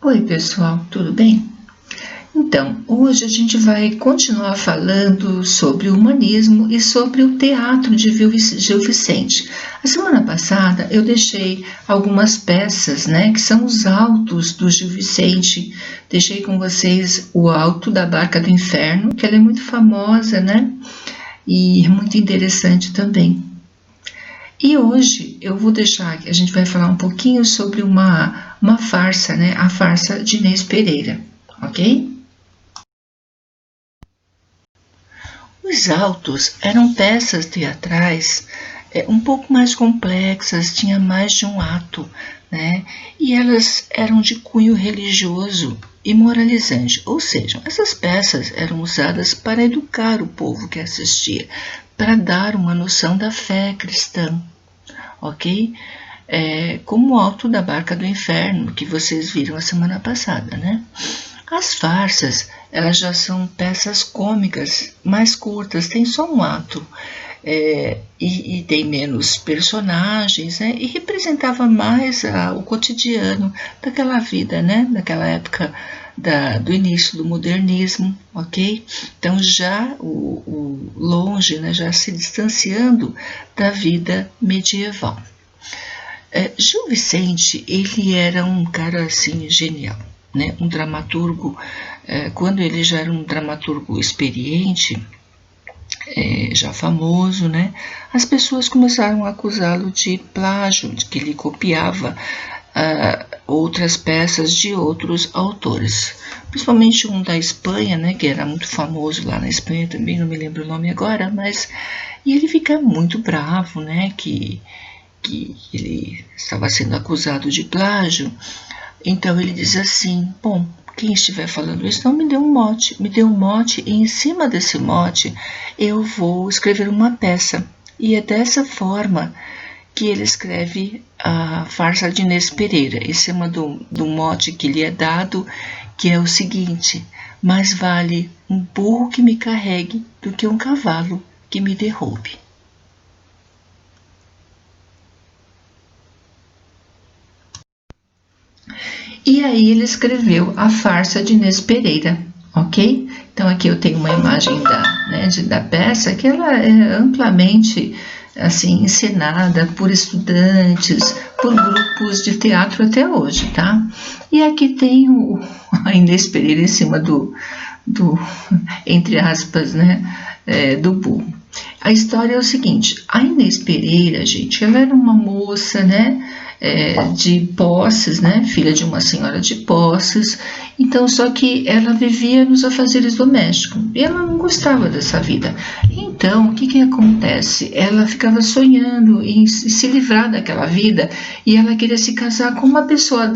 Oi, pessoal, tudo bem? Então, hoje a gente vai continuar falando sobre o humanismo e sobre o teatro de Gil Vicente. A semana passada eu deixei algumas peças, né, que são os autos do Gil Vicente. Deixei com vocês o Alto da Barca do Inferno, que ela é muito famosa, né, e muito interessante também. E hoje eu vou deixar, a gente vai falar um pouquinho sobre uma farsa, né, a farsa de Inês Pereira, ok? Os autos eram peças teatrais um pouco mais complexas, tinha mais de um ato, né? E elas eram de cunho religioso e moralizante, ou seja, essas peças eram usadas para educar o povo que assistia, para dar uma noção da fé cristã, ok? Como o Alto da Barca do Inferno, que vocês viram a semana passada, né? As farsas, elas já são peças cômicas, mais curtas, tem só um ato, e tem menos personagens, né? E representava mais o cotidiano daquela vida, né? Daquela época do início do modernismo, ok? Então já o longe, né? Já se distanciando da vida medieval. Gil Vicente, ele era um cara assim genial, né? Um dramaturgo, quando ele já era um dramaturgo experiente, já famoso, né? As pessoas começaram a acusá-lo de plágio, de que ele copiava outras peças de outros autores, principalmente um da Espanha, né? Que era muito famoso lá na Espanha também, não me lembro o nome agora, mas e ele fica muito bravo, né? Que ele estava sendo acusado de plágio. Então ele diz assim: bom, quem estiver falando isso, não me dê um mote, e em cima desse mote eu vou escrever uma peça. E é dessa forma que ele escreve a farsa de Inês Pereira, em cima do mote que lhe é dado, que é o seguinte: mais vale um burro que me carregue do que um cavalo que me derrube. E aí ele escreveu a farsa de Inês Pereira, ok? Então aqui eu tenho uma imagem da peça que ela é amplamente assim encenada por estudantes, por grupos de teatro até hoje, tá? E aqui tem a Inês Pereira em cima do entre aspas, né, do burro. A história é o seguinte: a Inês Pereira, gente, ela era uma moça, né, de posses, né, filha de uma senhora de posses. Então, só que ela vivia nos afazeres domésticos e ela não gostava dessa vida. Então, o que acontece? Ela ficava sonhando em se livrar daquela vida e ela queria se casar com uma pessoa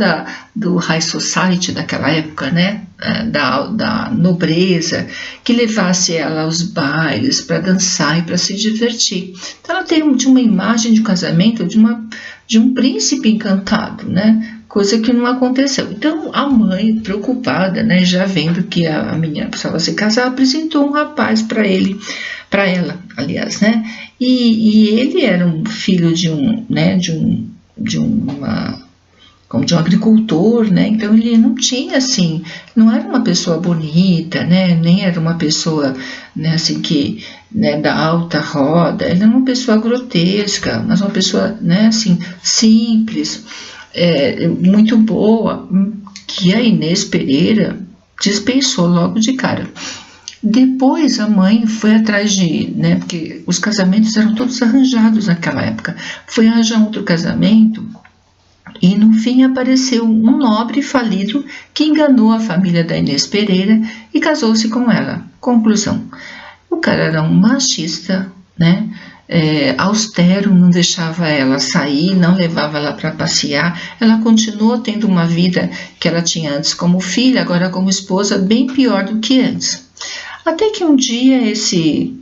do high society daquela época, né? Da nobreza, que levasse ela aos bailes para dançar e para se divertir. Então ela tem uma imagem de um casamento de um príncipe encantado, né? Coisa que não aconteceu. Então a mãe, preocupada, né, já vendo que a menina precisava se casar, apresentou um rapaz para ela, aliás, né? E ele era um filho de um, né, de uma como de um agricultor, né? Então ele não tinha assim, não era uma pessoa bonita, né? Nem era uma pessoa, né, assim que, né, da alta roda. Ele era uma pessoa grotesca, mas uma pessoa, né, assim simples, muito boa, que a Inês Pereira dispensou logo de cara. Depois a mãe foi atrás né, porque os casamentos eram todos arranjados naquela época, foi arranjar outro casamento. E no fim apareceu um nobre falido que enganou a família da Inês Pereira e casou-se com ela. Conclusão: o cara era um machista, né? Austero, não deixava ela sair, não levava ela para passear. Ela continuou tendo uma vida que ela tinha antes como filha, agora como esposa, bem pior do que antes. Até que um dia esse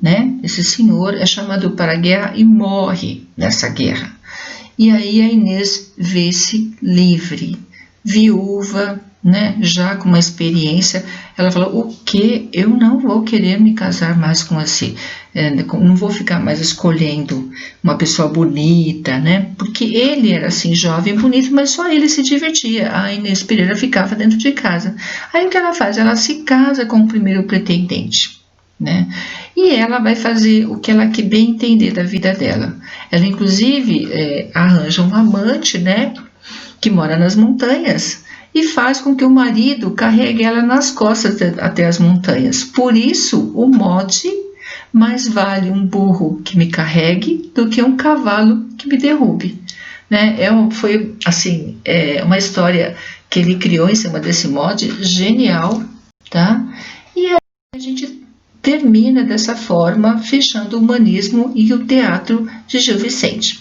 senhor é chamado para a guerra e morre nessa guerra. E aí a Inês vê-se livre, viúva, né, já com uma experiência. Ela falou: o que? Eu não vou querer me casar mais com você, não vou ficar mais escolhendo uma pessoa bonita, né, porque ele era assim, jovem, bonito, mas só ele se divertia. A Inês Pereira ficava dentro de casa. Aí o que ela faz? Ela se casa com o primeiro pretendente, né? E ela vai fazer o que ela que bem entender da vida dela. Ela inclusive arranja um amante, né, que mora nas montanhas, e faz com que o marido carregue ela nas costas até as montanhas. Por isso, o mote: mais vale um burro que me carregue do que um cavalo que me derrube. Né? Foi assim, uma história que ele criou em cima desse mote, genial, tá? E aí a gente termina dessa forma, fechando o humanismo e o teatro de Gil Vicente.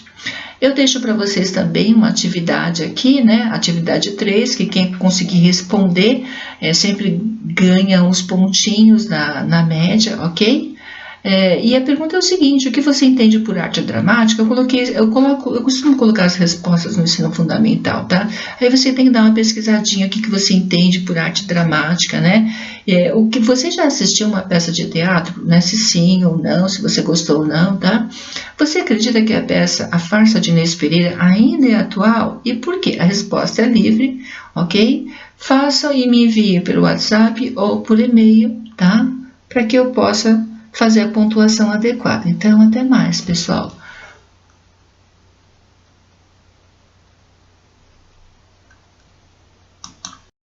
Eu deixo para vocês também uma atividade aqui, né? Atividade 3, que quem conseguir responder sempre ganha uns pontinhos na média, ok? E a pergunta é o seguinte: o que você entende por arte dramática? Eu costumo colocar as respostas no ensino fundamental, tá? Aí você tem que dar uma pesquisadinha, o que você entende por arte dramática, né? O que você já assistiu uma peça de teatro, né? Se sim ou não, se você gostou ou não, tá? Você acredita que a peça A Farsa de Inês Pereira ainda é atual? E por quê? A resposta é livre, ok? Faça e me envie pelo WhatsApp ou por e-mail, tá? Para que eu possa fazer a pontuação adequada. Então, até mais, pessoal.